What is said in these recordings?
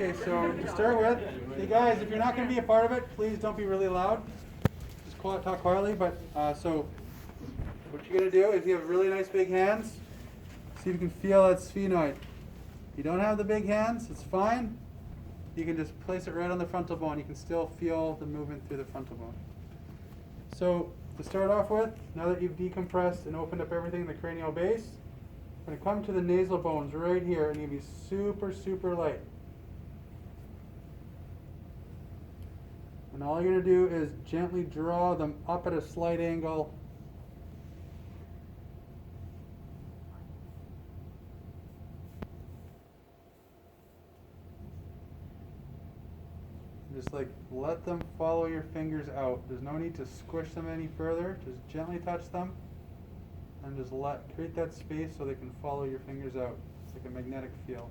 Okay, so to start with, hey guys, if you're not going to be a part of it, please don't be really loud. Just talk quietly. But so what you're going to do is you have really nice big hands. See if you can feel that sphenoid. If you don't have the big hands, it's fine. You can just place it right on the frontal bone. You can still feel the movement through the frontal bone. So to start off with, now that you've decompressed and opened up everything in the cranial base, I'm going to come to the nasal bones right here, and you'll be super, super light. And all you're going to do is gently draw them up at a slight angle. Just like let them follow your fingers out. There's no need to squish them any further. Just gently touch them and just create that space so they can follow your fingers out. It's like a magnetic field.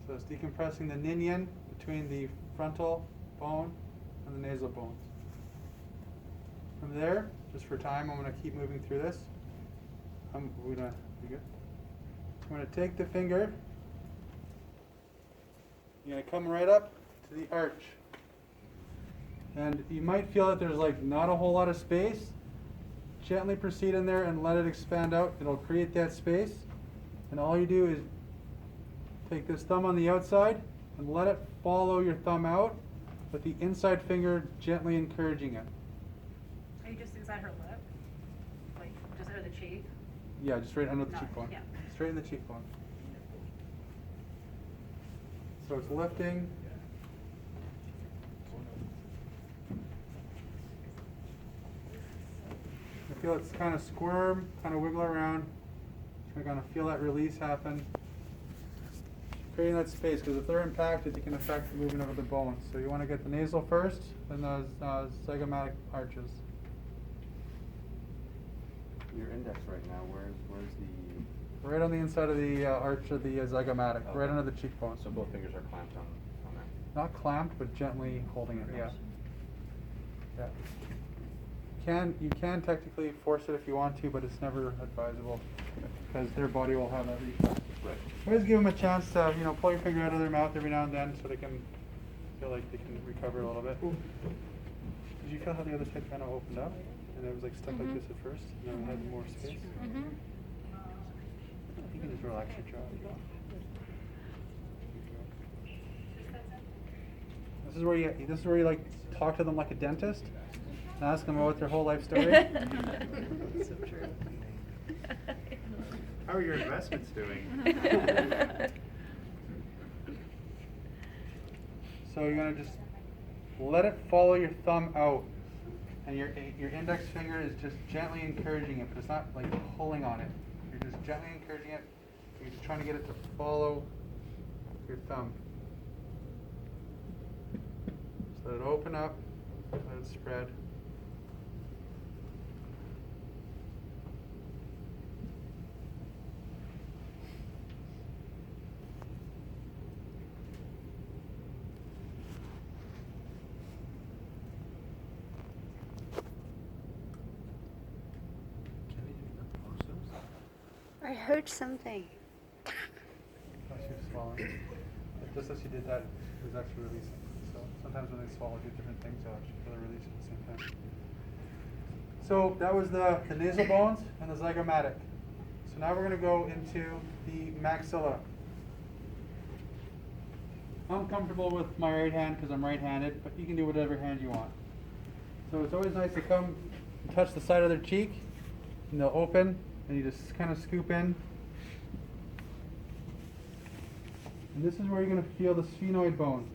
So it's decompressing the ninian between the frontal bone and the nasal bones. From there, just for time, I'm going to keep moving through this. I'm going to take the finger. You're going to come right up to the arch. And you might feel that there's like not a whole lot of space. Gently proceed in there and let it expand out. It'll create that space. And all you do is take this thumb on the outside and let it follow your thumb out with the inside finger gently encouraging it. Is that her lip? Like, just under the cheek? Yeah, just right under the No, cheekbone. yeah. Straight in the cheekbone. So it's lifting. I feel it's kind of squirm, kind of wiggle around. You're going to feel that release happen. Creating that space, because if they're impacted, you can affect the movement of the bones. So you want to get the nasal first, then those zygomatic arches. Your index right now, where's the... Right on the inside of the arch of the zygomatic, Okay. right under the cheekbone. So both fingers are clamped on that? Not clamped, but gently holding it, yeah. Nice. Yeah. You can technically force it if you want to, but it's never advisable because their body will have that reflex. Right. Always give them a chance to, pull your finger out of their mouth every now and then so they can feel like they can recover a little bit. Did you feel how the other side kind of opened up? And it was like stuck like this at first, and then it had more space? You can just relax your jaw if you want. This is where you like talk to them like a dentist and ask them about their whole life story. So true. How are your investments doing? So you're gonna just let it follow your thumb out, and your index finger is just gently encouraging it, but it's not like pulling on it. You're just gently encouraging it. You're just trying to get it to follow your thumb. So let it open up, let it spread. I heard something. As you're swallowing. Just as you did that, it was actually releasing. So sometimes when they swallow, do different things, they'll actually feel a release at the same time. So that was the nasal bones and the zygomatic. So now we're going to go into the maxilla. I'm comfortable with my right hand because I'm right-handed, but you can do whatever hand you want. So it's always nice to come and touch the side of their cheek, and they'll open, and you just kind of scoop in. And this is where you're going to feel the sphenoid bone.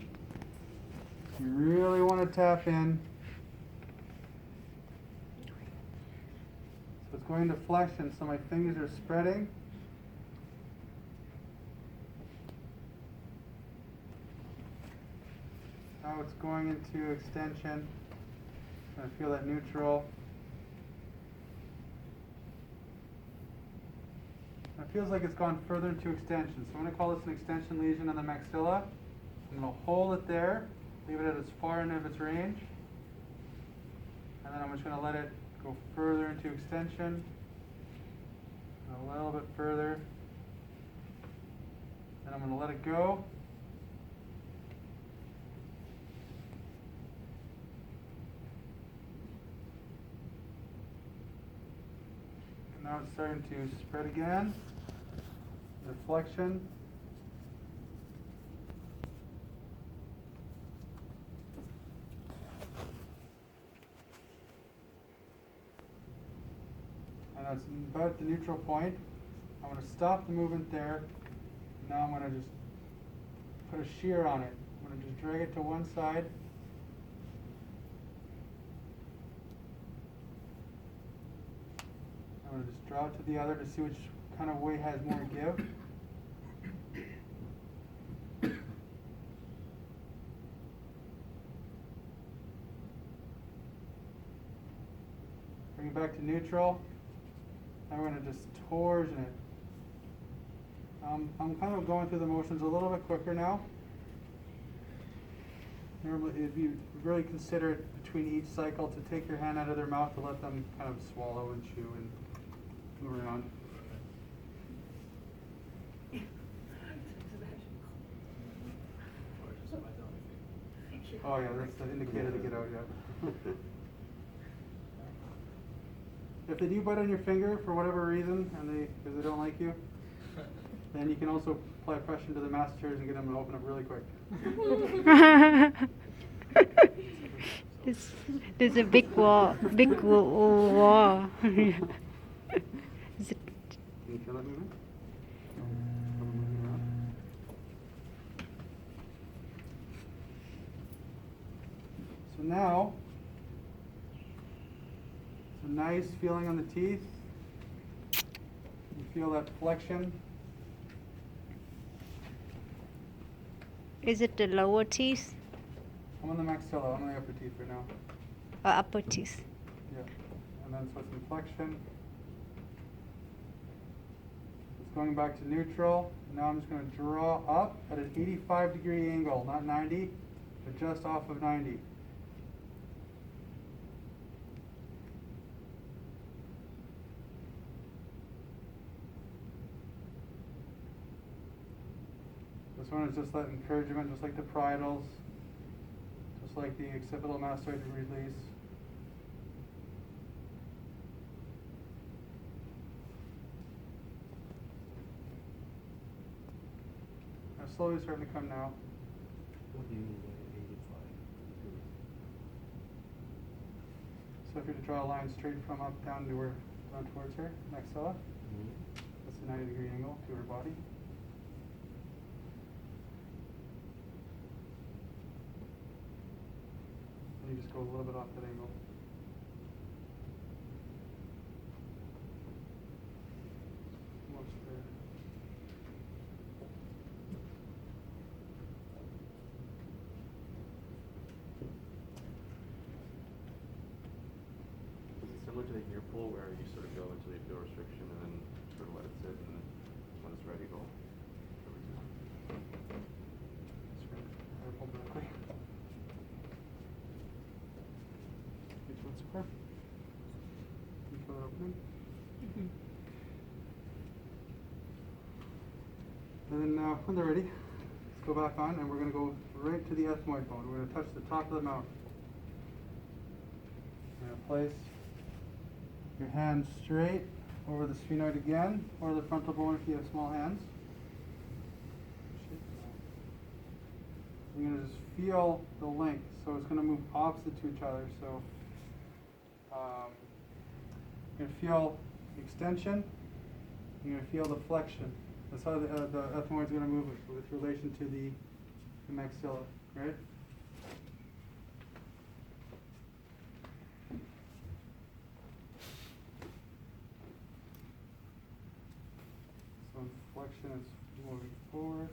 You really want to tap in. So it's going to flexion, so my fingers are spreading. Now it's going into extension. I feel that neutral. It feels like it's gone further into extension. So I'm going to call this an extension lesion on the maxilla. I'm going to hold it there, leave it at as far end of its range. just going to let it go further into extension. A little bit further. Then I'm going to let it go. And now it's starting to spread again. Reflection. And that's about the neutral point. I'm going to stop the movement there. Now I'm going to just put a shear on it. I'm going to just drag it to one side. I'm going to just draw it to the other to see which kind of way has more give. Bring it back to neutral. Now we're going to just torsion it. I'm kind of going through the motions a little bit quicker now. Normally, it'd be really considerate between each cycle to take your hand out of their mouth to let them kind of swallow and chew and move around. Oh yeah, that's the indicator to get out, yeah. If they do bite on your finger for whatever reason, and because they don't like you, then you can also apply pressure to the masters and get them to open up really quick. There's a big wall. Can you feel that movement? So now, it's a nice feeling on the teeth. You feel that flexion. Is it the lower teeth I'm on the maxilla, I'm on the upper teeth right now. or upper teeth? Yeah. And then so it's inflection. It's going back to neutral. Now I'm just going to draw up at an 85-degree angle, not 90, but just off of 90. This one is just that encouragement, just like the parietals, just like the occipital mastoid release. They're slowly starting to come now. What do you mean by 85? So if you were to draw a line straight from up down to down towards her, maxilla, that's a 90-degree angle to her body. And you just go a little bit off that angle. Almost there. Is it similar to the ear pull where you sort of go until you feel restriction and then sort of let it sit and then when it's ready go? That's right. I pulled directly. Which one's square? You feel that opening? And then when they're ready, let's go back on and we're going to go right to the ethmoid bone. We're going to touch the top of the mouth. You're going to place your hand straight over the sphenoid again, or the frontal bone if you have small hands. You're going to just feel the length, so it's going to move opposite to each other. So you're going to feel extension, you're going to feel the flexion. That's how the ethmoid's going to move with relation to the maxilla, right? So inflection is moving forward.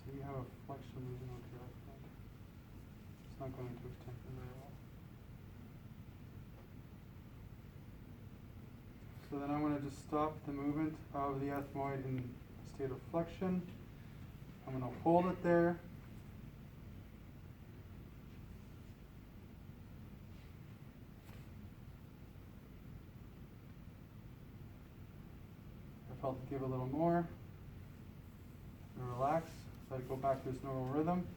So you have a flexion moving onto your ethmoid. It's not going into extension very well. So then I'm going to just stop the movement of the ethmoid in a state of flexion. I'm going to hold it there. I felt it give a little more. And relax. Let it go back to its normal rhythm.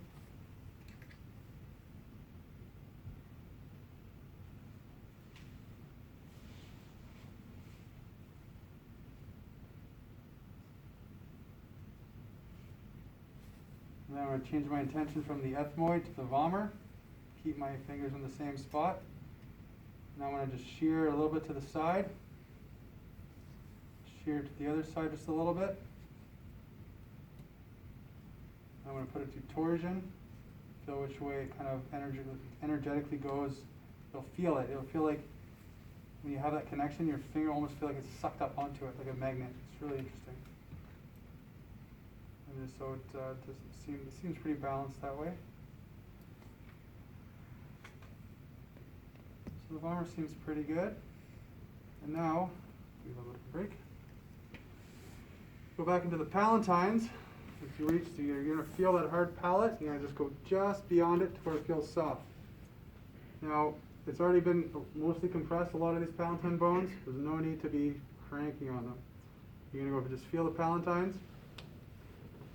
And then I'm going to change my intention from the ethmoid to the vomer. Keep my fingers in the same spot. Now I'm going to just shear a little bit to the side. Shear to the other side just a little bit. I'm going to put it to torsion. Feel which way it kind of energetically goes. You'll feel it. It'll feel like when you have that connection, your finger almost feel like it's sucked up onto it like a magnet. It's really interesting. And so it seems pretty balanced that way. So the vomer seems pretty good. And now, give a little bit of a break. Go back into the palatines. If you reach, you're going to feel that hard palate. You're going to just go just beyond it to where it feels soft. Now, it's already been mostly compressed, a lot of these palatine bones. There's no need to be cranking on them. You're going to go and just feel the palatines.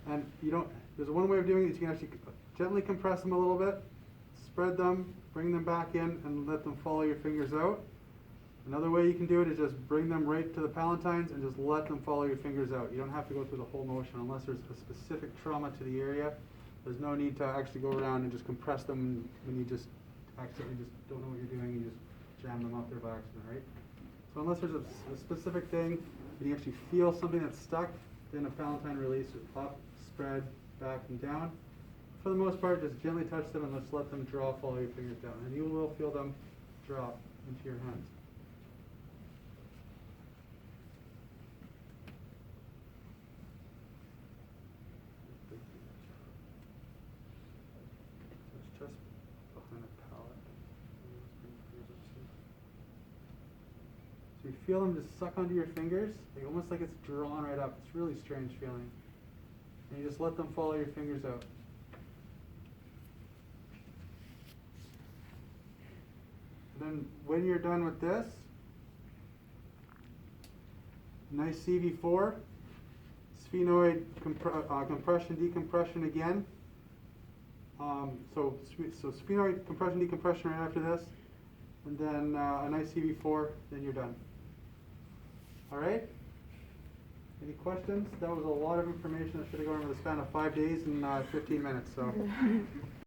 And there's one way of doing it is you can actually gently compress them a little bit, spread them, bring them back in, and let them follow your fingers out. Another way you can do it is just bring them right to the palatines and just let them follow your fingers out. You don't have to go through the whole motion unless there's a specific trauma to the area. There's no need to actually go around and just compress them when you just accidentally just don't know what you're doing. You just jam them up there by accident, right? So unless there's a specific thing and you actually feel something that's stuck, then a palatine release up, spread, back and down. For the most part, just gently touch them and just let them draw, follow your fingers down. And you will feel them drop into your hands. It's just behind the palate. So you feel them just suck onto your fingers, like almost like it's drawn right up. It's a really strange feeling. And you just let them follow your fingers out. And then when you're done with this, nice CV4, sphenoid compression, decompression again. So sphenoid compression, decompression right after this, and then a nice CV4, then you're done. All right? Any questions? That was a lot of information. I should have gone over the span of 5 days and 15 minutes. So.